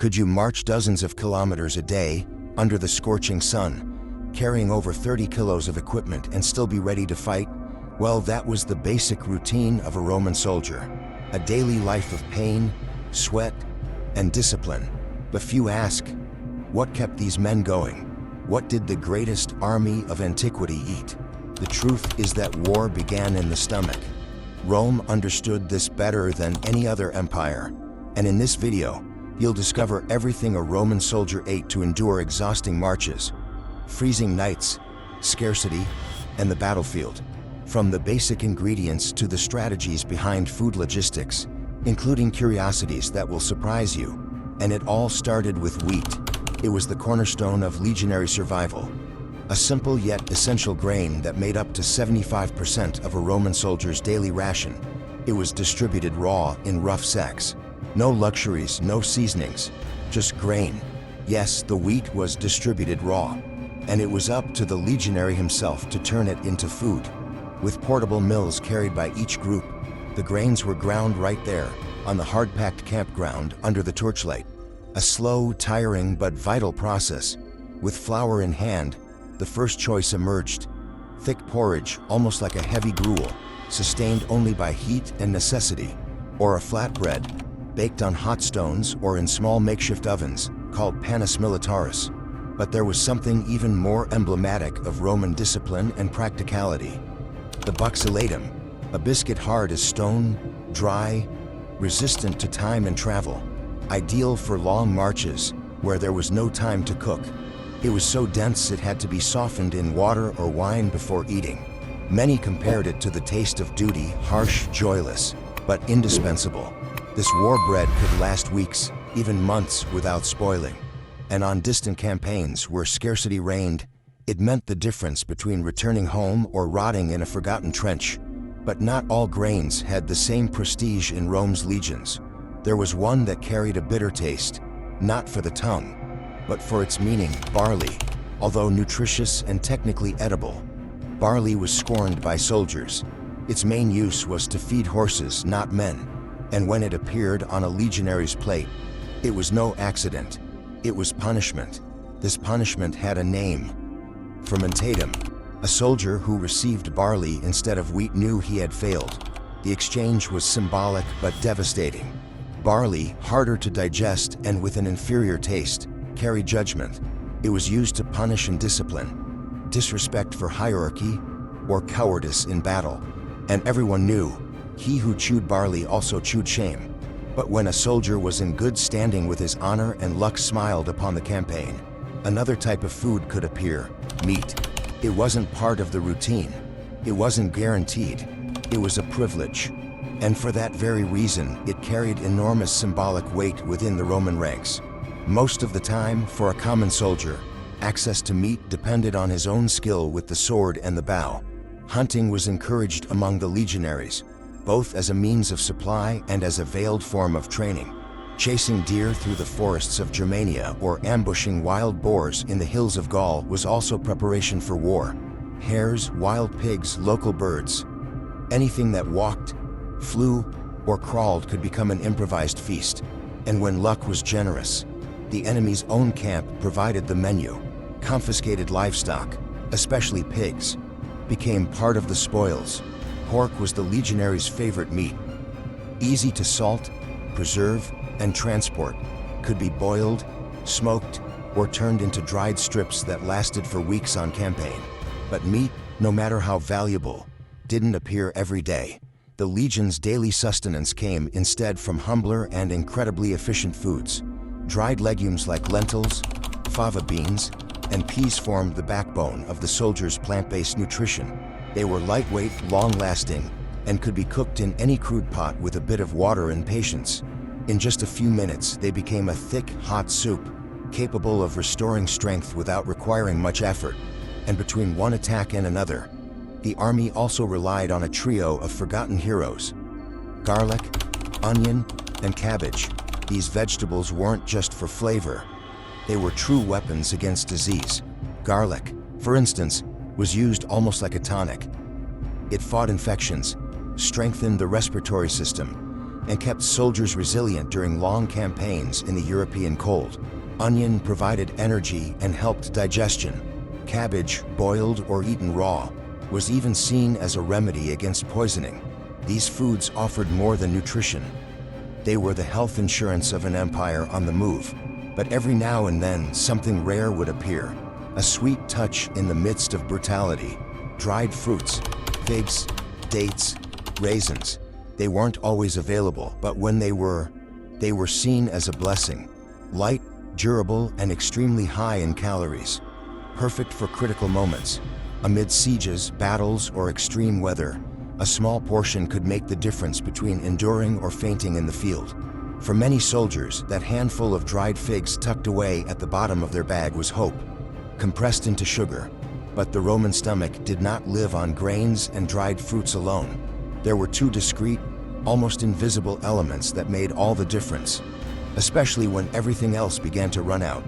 Could you march dozens of kilometers a day under the scorching sun, carrying over 30 kilos of equipment and still be ready to fight? Well, that was the basic routine of a Roman soldier. A daily life of pain, sweat, and discipline. But few ask, what kept these men going? What did the greatest army of antiquity eat? The truth is that war began in the stomach. Rome understood this better than any other empire. And in this video, you'll discover everything a Roman soldier ate to endure exhausting marches, freezing nights, scarcity, and the battlefield. From the basic ingredients to the strategies behind food logistics, including curiosities that will surprise you. And it all started with wheat. It was the cornerstone of legionary survival. A simple yet essential grain that made up to 75% of a Roman soldier's daily ration. It was distributed raw in rough sacks. No luxuries, no seasonings, just grain. Yes, the wheat was distributed raw, and it was up to the legionary himself to turn it into food. With portable mills carried by each group, the grains were ground right there, on the hard-packed campground under the torchlight. A slow, tiring, but vital process. With flour in hand, the first choice emerged. Thick porridge, almost like a heavy gruel, sustained only by heat and necessity. Or a flatbread, baked on hot stones or in small makeshift ovens, called panis militaris. But there was something even more emblematic of Roman discipline and practicality. The buxulatum, a biscuit hard as stone, dry, resistant to time and travel. Ideal for long marches, where there was no time to cook. It was so dense it had to be softened in water or wine before eating. Many compared it to the taste of duty, harsh, joyless, but indispensable. This war bread could last weeks, even months without spoiling. And on distant campaigns where scarcity reigned, it meant the difference between returning home or rotting in a forgotten trench. But not all grains had the same prestige in Rome's legions. There was one that carried a bitter taste, not for the tongue, but for its meaning, barley. Although nutritious and technically edible, barley was scorned by soldiers. Its main use was to feed horses, not men. And when it appeared on a legionary's plate, it was no accident. It was punishment. This punishment had a name: fermentatum. A soldier who received barley instead of wheat knew he had failed. The exchange was symbolic but devastating. Barley, harder to digest and with an inferior taste, carried judgment. It was used to punish and discipline, disrespect for hierarchy, or cowardice in battle. And everyone knew, he who chewed barley also chewed shame. But when a soldier was in good standing with his honor and luck smiled upon the campaign, another type of food could appear: meat. It wasn't part of the routine. It wasn't guaranteed. It was a privilege. And for that very reason, it carried enormous symbolic weight within the Roman ranks. Most of the time, for a common soldier, access to meat depended on his own skill with the sword and the bow. Hunting was encouraged among the legionaries, both as a means of supply and as a veiled form of training. Chasing deer through the forests of Germania or ambushing wild boars in the hills of Gaul was also preparation for war. Hares, wild pigs, local birds, anything that walked, flew, or crawled could become an improvised feast. And when luck was generous, the enemy's own camp provided the menu. Confiscated livestock, especially pigs, became part of the spoils. Pork was the legionary's favorite meat. Easy to salt, preserve, and transport, could be boiled, smoked, or turned into dried strips that lasted for weeks on campaign. But meat, no matter how valuable, didn't appear every day. The legion's daily sustenance came instead from humbler and incredibly efficient foods. Dried legumes like lentils, fava beans, and peas formed the backbone of the soldiers' plant-based nutrition. They were lightweight, long-lasting, and could be cooked in any crude pot with a bit of water and patience. In just a few minutes, they became a thick, hot soup, capable of restoring strength without requiring much effort. And between one attack and another, the army also relied on a trio of forgotten heroes: garlic, onion, and cabbage. These vegetables weren't just for flavor. They were true weapons against disease. Garlic, for instance, was used almost like a tonic. It fought infections, strengthened the respiratory system, and kept soldiers resilient during long campaigns in the European cold. Onion provided energy and helped digestion. Cabbage, boiled or eaten raw, was even seen as a remedy against poisoning. These foods offered more than nutrition. They were the health insurance of an empire on the move. But every now and then, something rare would appear. A sweet touch in the midst of brutality. Dried fruits, figs, dates, raisins. They weren't always available, but when they were seen as a blessing. Light, durable, and extremely high in calories. Perfect for critical moments. Amid sieges, battles, or extreme weather, a small portion could make the difference between enduring or fainting in the field. For many soldiers, that handful of dried figs tucked away at the bottom of their bag was hope, compressed into sugar. But the Roman stomach did not live on grains and dried fruits alone. There were two discrete, almost invisible elements that made all the difference, especially when everything else began to run out: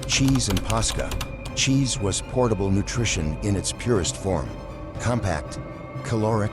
cheese and posca. Cheese was portable nutrition in its purest form. Compact, caloric,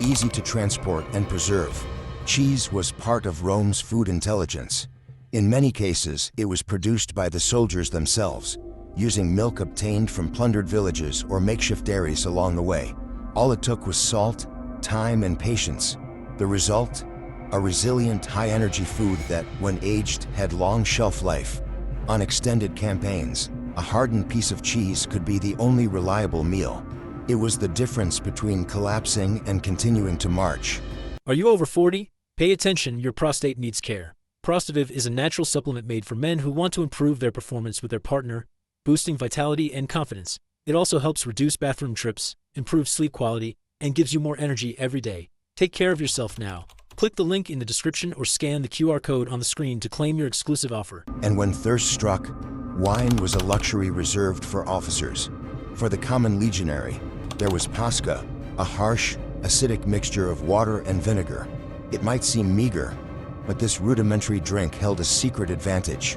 easy to transport and preserve. Cheese was part of Rome's food intelligence. In many cases, it was produced by the soldiers themselves, using milk obtained from plundered villages or makeshift dairies along the way. All it took was salt, time, and patience. The result? A resilient, high-energy food that, when aged, had long shelf life. On extended campaigns, a hardened piece of cheese could be the only reliable meal. It was the difference between collapsing and continuing to march. Are you over 40? Pay attention, your prostate needs care. Prostaviv is a natural supplement made for men who want to improve their performance with their partner, boosting vitality and confidence. It also helps reduce bathroom trips, improve sleep quality, and gives you more energy every day. Take care of yourself now. Click the link in the description or scan the QR code on the screen to claim your exclusive offer. And when thirst struck, wine was a luxury reserved for officers. For the common legionary, there was posca, a harsh, acidic mixture of water and vinegar. It might seem meager, but this rudimentary drink held a secret advantage.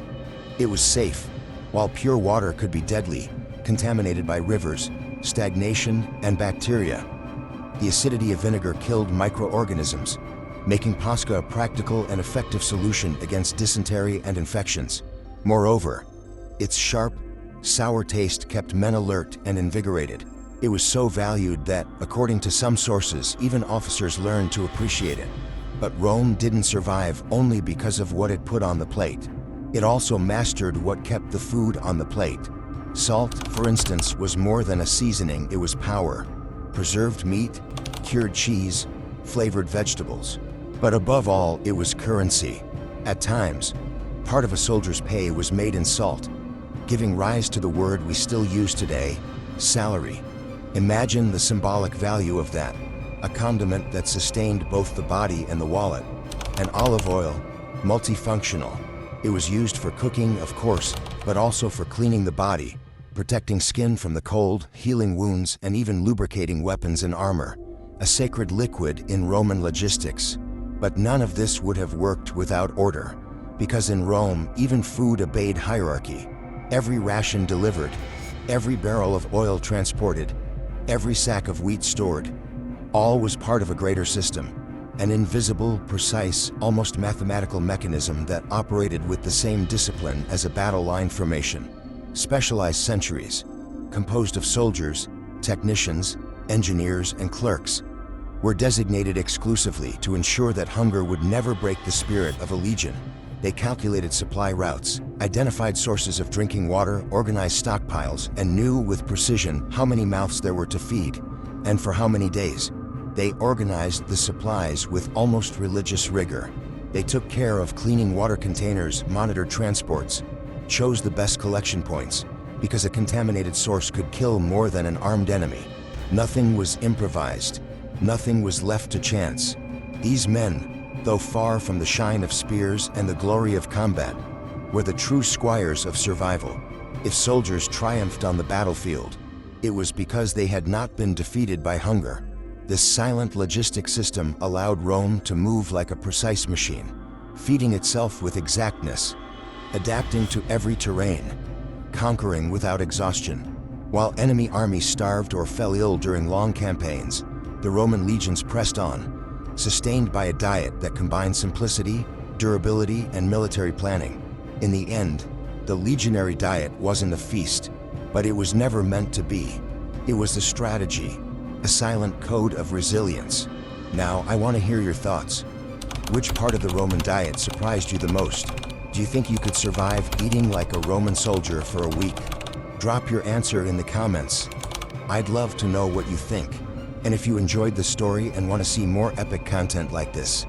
It was safe. While pure water could be deadly, contaminated by rivers, stagnation, and bacteria, the acidity of vinegar killed microorganisms, making posca a practical and effective solution against dysentery and infections. Moreover, its sharp, sour taste kept men alert and invigorated. It was so valued that, according to some sources, even officers learned to appreciate it. But Rome didn't survive only because of what it put on the plate. It also mastered what kept the food on the plate. Salt, for instance, was more than a seasoning, it was power. Preserved meat, cured cheese, flavored vegetables. But above all, it was currency. At times, part of a soldier's pay was made in salt, giving rise to the word we still use today, salary. Imagine the symbolic value of that. A condiment that sustained both the body and the wallet. And olive oil, multifunctional. It was used for cooking, of course, but also for cleaning the body, protecting skin from the cold, healing wounds, and even lubricating weapons and armor. A sacred liquid in Roman logistics. But none of this would have worked without order, because in Rome, even food obeyed hierarchy. Every ration delivered, every barrel of oil transported, every sack of wheat stored. All was part of a greater system, an invisible, precise, almost mathematical mechanism that operated with the same discipline as a battle line formation. Specialized sentries, composed of soldiers, technicians, engineers, and clerks, were designated exclusively to ensure that hunger would never break the spirit of a legion. They calculated supply routes, identified sources of drinking water, organized stockpiles, and knew with precision how many mouths there were to feed, and for how many days. They organized the supplies with almost religious rigor. They took care of cleaning water containers, monitored transports, chose the best collection points, because a contaminated source could kill more than an armed enemy. Nothing was improvised. Nothing was left to chance. These men, though far from the shine of spears and the glory of combat, were the true squires of survival. If soldiers triumphed on the battlefield, it was because they had not been defeated by hunger. This silent logistic system allowed Rome to move like a precise machine, feeding itself with exactness, adapting to every terrain, conquering without exhaustion. While enemy armies starved or fell ill during long campaigns, the Roman legions pressed on, sustained by a diet that combined simplicity, durability, and military planning. In the end, the legionary diet wasn't a feast, but it was never meant to be. It was a strategy, a silent code of resilience. Now, I want to hear your thoughts. Which part of the Roman diet surprised you the most? Do you think you could survive eating like a Roman soldier for a week? Drop your answer in the comments. I'd love to know what you think. And if you enjoyed the story and want to see more epic content like this,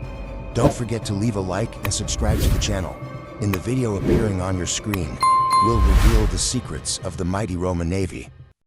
don't forget to leave a like and subscribe to the channel. In the video appearing on your screen, we'll reveal the secrets of the mighty Roman Navy.